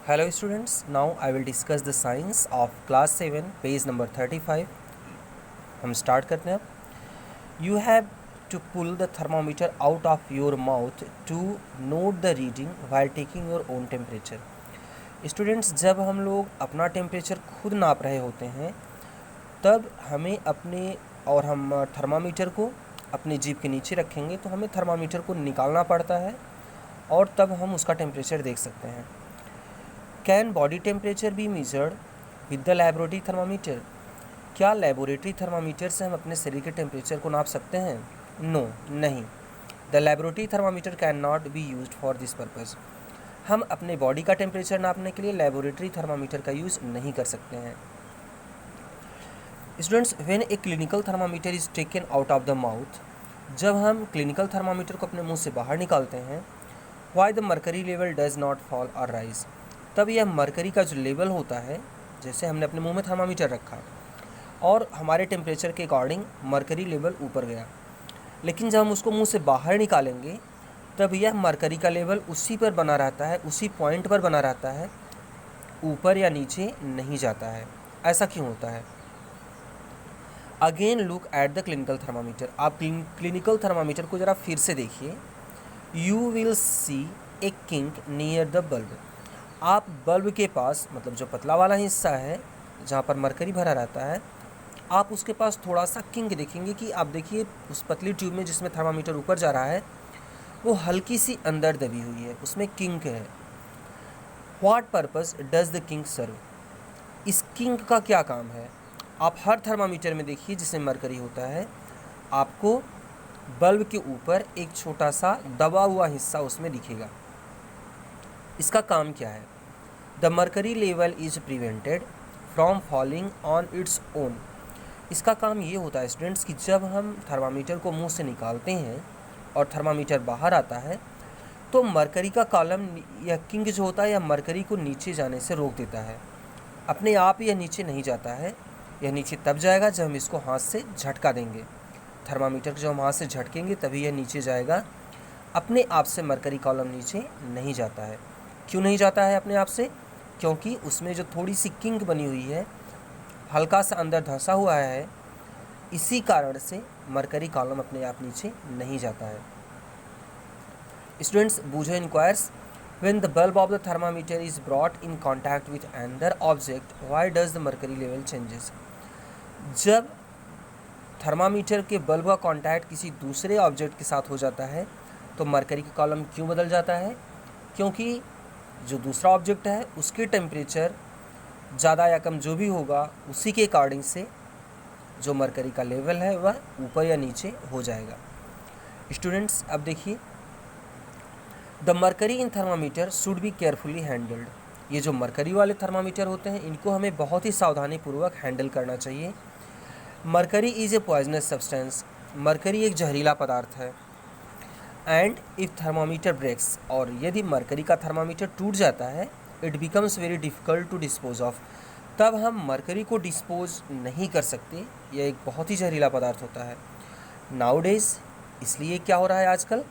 Hello students, now I will discuss the science of class 7 page number 35. हम start करते हैं अब। You have to pull the thermometer out of your mouth to note the reading while taking your own temperature. Students, जब हम लोग अपना temperature खुद नाप रहे होते हैं तब हमें हम थर्मामीटर को अपनी जीभ के नीचे रखेंगे तो हमें थर्मामीटर को निकालना पड़ता है और तब हम उसका टेम्परेचर देख सकते हैं। Can body temperature be measured with the laboratory thermometer? क्या लेबोरेटरी थर्मामीटर से हम अपने शरीर के टेम्परेचर को नाप सकते हैं? नो, नहीं। The laboratory thermometer can not be used for this purpose. हम अपने बॉडी का टेम्परेचर नापने के लिए लेबोरेटरी थर्मामीटर का यूज़ नहीं कर सकते हैं। Students, when a clinical thermometer is taken out of the mouth, जब हम क्लिनिकल थर्मामीटर को अपने मुंह से बाहर निकालते हैं, why the mercury level does not fall और राइज, तब यह मरकरी का जो लेवल होता है, जैसे हमने अपने मुंह में थर्मामीटर रखा और हमारे टेम्परेचर के अकॉर्डिंग मरकरी लेवल ऊपर गया, लेकिन जब हम उसको मुंह से बाहर निकालेंगे तब यह मरकरी का लेवल उसी पर बना रहता है, उसी पॉइंट पर बना रहता है, ऊपर या नीचे नहीं जाता है। ऐसा क्यों होता है? Again look at the clinical thermometer. आप क्लिनिकल थर्मामीटर को ज़रा फिर से देखिए। You will see A kink near the bulb. आप बल्ब के पास, मतलब जो पतला वाला हिस्सा है जहाँ पर मरकरी भरा रहता है, आप उसके पास थोड़ा सा किंक देखेंगे कि आप देखिए उस पतली ट्यूब में जिसमें थर्मामीटर ऊपर जा रहा है वो हल्की सी अंदर दबी हुई है, उसमें किंक है। What purpose does the kink serve? इस किंक का क्या काम है? आप हर थर्मामीटर में देखिए जिसमें मरकरी होता है, आपको बल्ब के ऊपर एक छोटा सा दबा हुआ हिस्सा उसमें दिखेगा। इसका काम क्या है? The mercury level is prevented from falling on its own. इसका काम ये होता है स्टूडेंट्स कि जब हम थर्मामीटर को मुंह से निकालते हैं और थर्मामीटर बाहर आता है तो मरकरी का कॉलम या किंग जो होता है या मरकरी को नीचे जाने से रोक देता है। अपने आप यह नीचे नहीं जाता है, यह नीचे तब जाएगा जब हम इसको हाथ से झटका देंगे। थर्मामीटर को जब हम हाथ से झटकेंगे तभी यह नीचे जाएगा। अपने आप से मरकरी कॉलम नीचे नहीं जाता है। क्यों नहीं जाता है अपने आप से? क्योंकि उसमें जो थोड़ी सी किंक बनी हुई है, हल्का सा अंदर धंसा हुआ है, इसी कारण से मरकरी कॉलम अपने आप नीचे नहीं जाता है। Students, Boojho inquires, when the bulb of the thermometer is brought in contact with another object, why does the mercury level changes? जब थर्मामीटर के बल्ब का कॉन्टैक्ट किसी दूसरे ऑब्जेक्ट के साथ हो जाता है तो मरकरी का कॉलम क्यों बदल जाता है? क्योंकि जो दूसरा ऑब्जेक्ट है उसके टेम्परेचर ज़्यादा या कम जो भी होगा उसी के अकॉर्डिंग से जो मरकरी का लेवल है वह ऊपर या नीचे हो जाएगा। स्टूडेंट्स, अब देखिए, the mercury in thermometer should be carefully handled. ये जो मरकरी वाले थर्मामीटर होते हैं इनको हमें बहुत ही सावधानी पूर्वक हैंडल करना चाहिए। Mercury is a poisonous substance. Mercury एक जहरीला पदार्थ है। एंड इफ़ थर्मामीटर ब्रेक्स, और यदि मरकरी का थर्मामीटर टूट जाता है, it becomes very difficult to dispose of. तब हम मरकरी को डिस्पोज नहीं कर सकते। यह एक बहुत ही जहरीला पदार्थ होता है। नाउडेज, इसलिए क्या हो रहा है आजकल,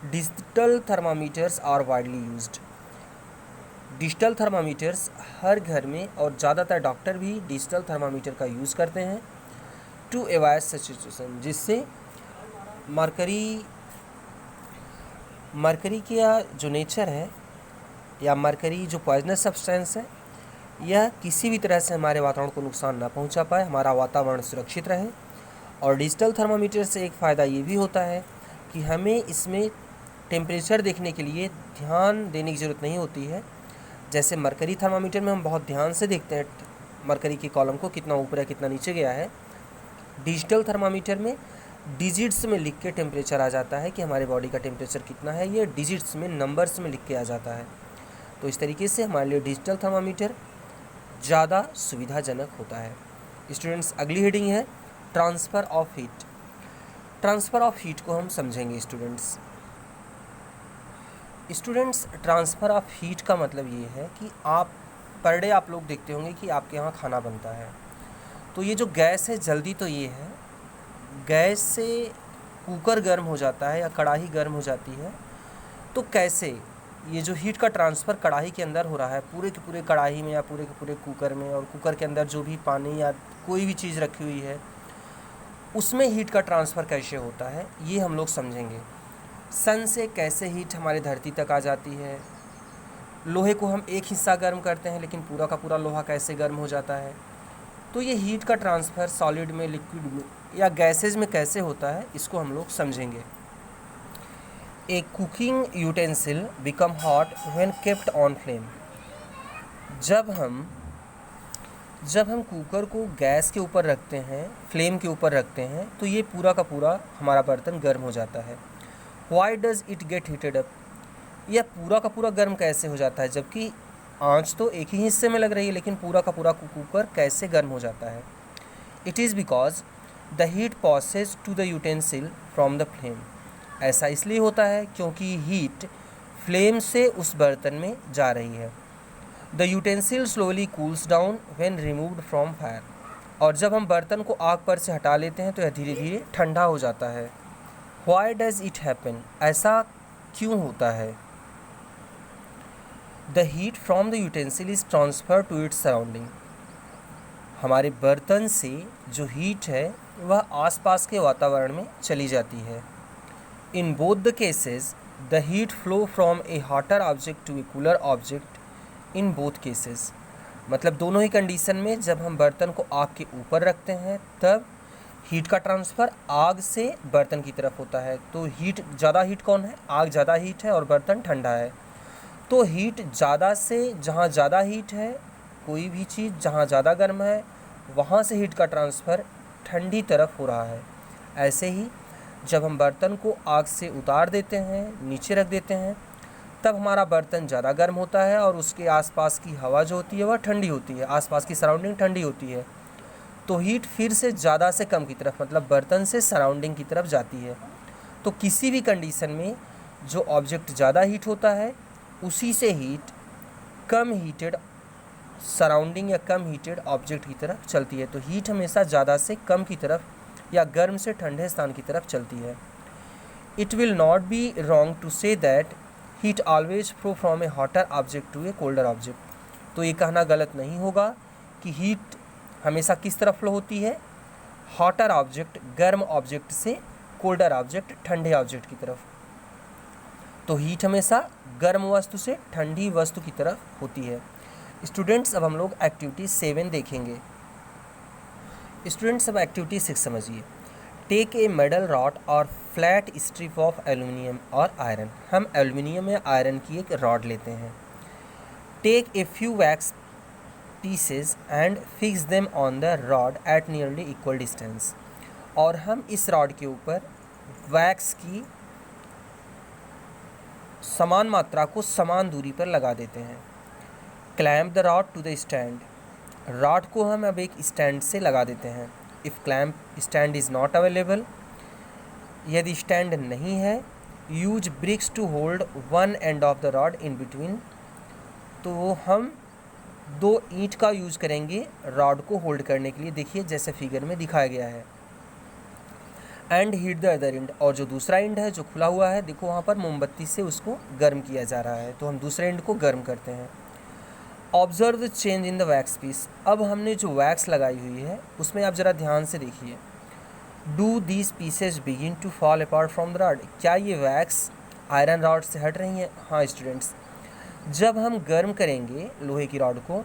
digital thermometers are widely used. Digital thermometers हर घर में, और ज़्यादातर डॉक्टर भी डिजिटल थर्मामीटर का यूज़ करते हैं टू अवॉइड सच सिचुएशन, जिससे मरकरी का जो नेचर है या मरकरी जो पॉइजनस सब्सटेंस है, यह किसी भी तरह से हमारे वातावरण को नुकसान ना पहुंचा पाए, हमारा वातावरण सुरक्षित रहे। और डिजिटल थर्मामीटर से एक फ़ायदा ये भी होता है कि हमें इसमें टेम्परेचर देखने के लिए ध्यान देने की ज़रूरत नहीं होती है। जैसे मरकरी थर्मामीटर में हम बहुत ध्यान से देखते हैं मरकरी के कॉलम को कितना ऊपर है कितना नीचे गया है। डिजिटल थर्मामीटर में डिजिट्स में लिख के टेम्परेचर आ जाता है कि हमारे बॉडी का टेम्परेचर कितना है, ये डिजिट्स में, नंबर्स में लिख के आ जाता है। तो इस तरीके से हमारे लिए डिजिटल थर्मामीटर ज़्यादा सुविधाजनक होता है। स्टूडेंट्स, अगली हेडिंग है transfer of heat. Transfer of heat को हम समझेंगे। स्टूडेंट्स, ट्रांसफ़र ऑफ हीट का मतलब ये है कि आप पर डे आप लोग देखते होंगे कि आपके यहाँ खाना बनता है, तो ये जो गैस है, जल्दी तो ये है, गैस से कुकर गर्म हो जाता है या कढ़ाई गर्म हो जाती है। तो कैसे? ये जो हीट का ट्रांसफ़र कढ़ाई के अंदर हो रहा है, पूरे के पूरे कढ़ाई में या पूरे के पूरे कुकर में, और कुकर के अंदर जो भी पानी या कोई भी चीज़ रखी हुई है उसमें हीट का ट्रांसफ़र कैसे होता है ये हम लोग समझेंगे। सन से कैसे हीट हमारे धरती तक आ जाती है, लोहे को हम एक हिस्सा गर्म करते हैं लेकिन पूरा का पूरा लोहा कैसे गर्म हो जाता है, तो ये हीट का ट्रांसफ़र सॉलिड में, लिक्विड में या गैसेज में कैसे होता है इसको हम लोग समझेंगे। A cooking utensil become hot when kept on flame. जब हम कुकर को गैस के ऊपर रखते हैं, फ्लेम के ऊपर रखते हैं, तो ये पूरा का पूरा हमारा बर्तन गर्म हो जाता है। Why does it get heated up, यह पूरा का पूरा गर्म कैसे हो जाता है, जबकि आँच तो एक ही हिस्से में लग रही है लेकिन पूरा का पूरा कुकर कैसे गर्म हो जाता है। It is because the heat passes to the utensil from the flame. ऐसा इसलिए होता है क्योंकि हीट फ्लेम से उस बर्तन में जा रही है। The utensil slowly cools down when removed from fire. और जब हम बर्तन को आग पर से हटा लेते हैं तो यह धीरे धीरे ठंडा हो जाता है। व्हाई डज़ इट हैपन, ऐसा क्यों होता है। The heat from the utensil is transfer to its surrounding. हमारे बर्तन से जो हीट है वह आसपास के वातावरण में चली जाती है। In both the cases the heat flow from a hotter object to a cooler object in both cases. मतलब दोनों ही कंडीशन में जब हम बर्तन को आग के ऊपर रखते हैं तब हीट का ट्रांसफ़र आग से बर्तन की तरफ होता है। तो हीट ज़्यादा हीट कौन है, आग ज़्यादा हीट है और बर्तन ठंडा है। तो हीट ज़्यादा से जहाँ ज़्यादा हीट है, कोई भी चीज़ जहाँ ज़्यादा गर्म है वहाँ से हीट का ट्रांसफ़र ठंडी तरफ हो रहा है। ऐसे ही जब हम बर्तन को आग से उतार देते हैं, नीचे रख देते हैं, तब हमारा बर्तन ज़्यादा गर्म होता है और उसके आसपास की हवा जो होती है वह ठंडी होती है, आसपास की सराउंडिंग ठंडी होती है। तो हीट फिर से ज़्यादा से कम की तरफ, मतलब बर्तन से सराउंडिंग की तरफ जाती है। तो किसी भी कंडीशन में जो ऑब्जेक्ट ज़्यादा हीट होता है उसी से हीट कम हीटेड सराउंडिंग या कम हीटेड ऑब्जेक्ट की तरफ चलती है। तो हीट हमेशा ज़्यादा से कम की तरफ या गर्म से ठंडे स्थान की तरफ चलती है। It will not be wrong to say that heat always flow from a hotter object to a colder object. तो ये कहना गलत नहीं होगा कि हीट हमेशा किस तरफ फ्लो होती है, हॉटर ऑब्जेक्ट गर्म ऑब्जेक्ट से कोल्डर ऑब्जेक्ट ठंडे ऑब्जेक्ट की तरफ। तो हीट हमेशा गर्म वस्तु से ठंडी वस्तु की तरफ होती है। स्टूडेंट्स, अब हम लोग एक्टिविटी 7 देखेंगे। स्टूडेंट्स, अब एक्टिविटी 6 समझिए। टेक ए मेटल रॉड और फ्लैट स्ट्रिप ऑफ एल्यूमिनियम और आयरन। हम एल्यूमिनियम या आयरन की एक रॉड लेते हैं। Take a few wax pieces and fix them on the rod at nearly equal distance. और हम इस रॉड के ऊपर वैक्स की समान मात्रा को समान दूरी पर लगा देते हैं। Clamp the rod to the stand. Rod को हम अब एक स्टैंड से लगा देते हैं। If clamp stand is not available, यदि स्टैंड नहीं है, use bricks to hold one end of the rod in between. तो हम 2 ईंट का यूज करेंगे रॉड को होल्ड करने के लिए। देखिए जैसे फिगर में दिखाया गया है। And heat the other and, और जो दूसरा एंड है जो खुला हुआ है, देखो वहाँ पर मोमबत्ती से उसको गर्म किया जा रहा है। तो हम दूसरे एंड को गर्म करते हैं। Observe the change in the wax piece. अब हमने जो वैक्स लगाई हुई है उसमें आप ज़रा ध्यान से देखिए। Do these pieces begin to fall apart from the rod. क्या ये वैक्स आयरन रॉड से हट रही हैं? हाँ स्टूडेंट्स, जब हम गर्म करेंगे लोहे की रॉड को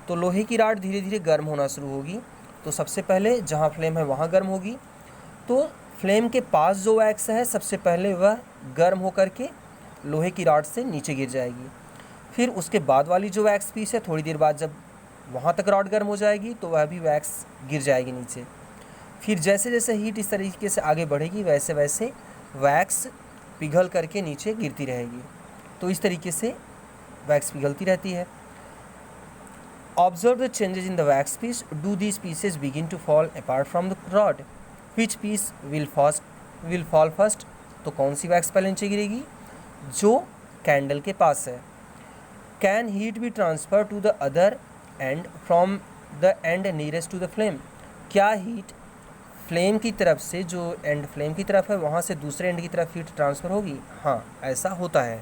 तो लोहे की रॉड धीरे धीरे गर्म होना शुरू होगी। तो सबसे पहले जहाँ फ्लेम है वहाँ गर्म होगी, तो फ्लेम के पास जो वैक्स है सबसे पहले वह गर्म होकर के लोहे की रॉड से नीचे गिर जाएगी। फिर उसके बाद वाली जो वैक्स पीस है थोड़ी देर बाद जब वहाँ तक रॉड गर्म हो जाएगी तो वह भी वैक्स गिर जाएगी नीचे। फिर जैसे जैसे हीट इस तरीके से आगे बढ़ेगी वैसे वैसे वैक्स पिघल करके नीचे गिरती रहेगी। तो इस तरीके से वैक्स पिघलती रहती है। Observe the changes in the wax piece. Do these pieces begin to fall apart from the rod. Which piece will fall first. तो कौन सी वैक्स पहले नीचे गिरेगी? जो कैंडल के पास है। Can heat be transfer to the other end from the end nearest to the flame. क्या हीट फ्लेम की तरफ से, जो एंड फ्लेम की तरफ है वहाँ से दूसरे एंड की तरफ हीट ट्रांसफ़र होगी? हाँ, ऐसा होता है।